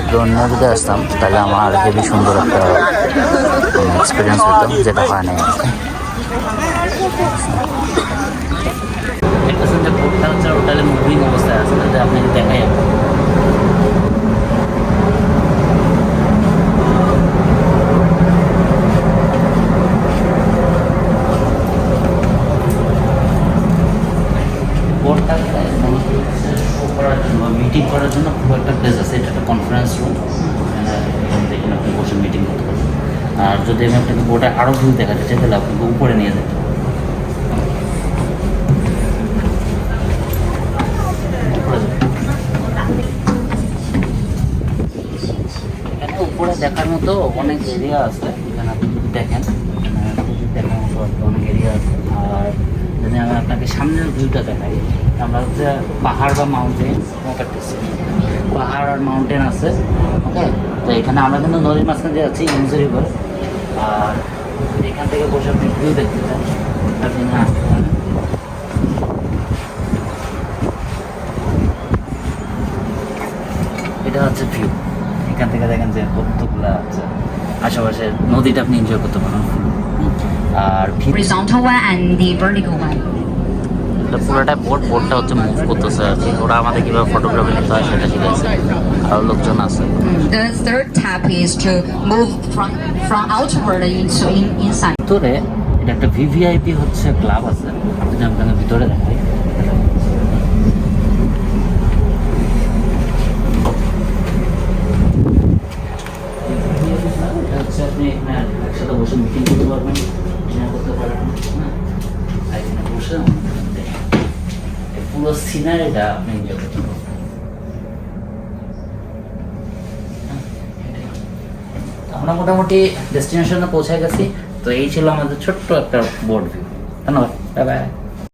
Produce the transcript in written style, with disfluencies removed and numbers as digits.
Drone নিয়ে যদি আসতাম তাহলে আমার হেবি সুন্দর একটা এক্সপিরিয়েন্স হতো, যেটা হয় নাই। দেখতেছেন যে বোটটা হচ্ছে হোটেলে মুভিং অবস্থায় আছে, যাতে আপনাকে দেখাই যাবে। বোটটা করার জন্য মিটিং করার জন্য খুব একটা প্লেস আছে। এটা একটা কনফারেন্স রুম, এখানে আপনি বসে মিটিং করতে পারবেন। আর যদি আমি আপনাকে বোটে আরও ভিউ দেখাতে চাই তাহলে আপনাকে উপরে নিয়ে যেতে হবে। এখানে উপরে দেখার মতো অনেক এরিয়া আছে। এখানে আপনি যদি দেখেন, দেখার মতো অনেক এরিয়া আছে। আর যদি আমি আপনাকে সামনের ভিউটা দেখাই, আমরা হচ্ছে পাহাড় বা মাউন্টেন পাহাড় আর মাউন্টেন আছে। ওকে, তো এখানে আমরা কিন্তু নদীর মাঝখানে যাচ্ছি, ইমজি রিভার। আর এখান থেকে বসে আপনি ভিউ দেখতে চান, আপনি আসতে পারেন। এটা হচ্ছে ভিউ। এখান থেকে দেখেন যে কতগুলো আছে আশেপাশে, নদীটা আপনি এনজয় করতে পারেন। আর horizontal one and the vertical one. পুরোটা বোটটা হচ্ছে মুভ করতেছে আর কি। ওরা আমাদের কীভাবে ফটোগ্রাফি নিতে হয় সেটা শিখেছে, আরও লোকজন আছে। The third tab is to move from outward into inside. ভিতরে এটা একটা ভিভিআইপি হচ্ছে ক্লাব আছে, যদি আমি আপনাকে ভিতরে দেখাই। এটা হচ্ছে আপনি এখানে একসাথে বসে মিটিং করতে পারবেন, ডিনার করতে পারবেন। হ্যাঁ, আর এখানে বসে পুরো সিনারিটা আপনি এনজয় করতে পারবেন। আমরা মোটামুটি ডেস্টিনেশনে পৌঁছে গেছি। তো এই ছিল আমাদের ছোট্ট একটা বোট ভিউ। ধন্যবাদ, বাই বাই।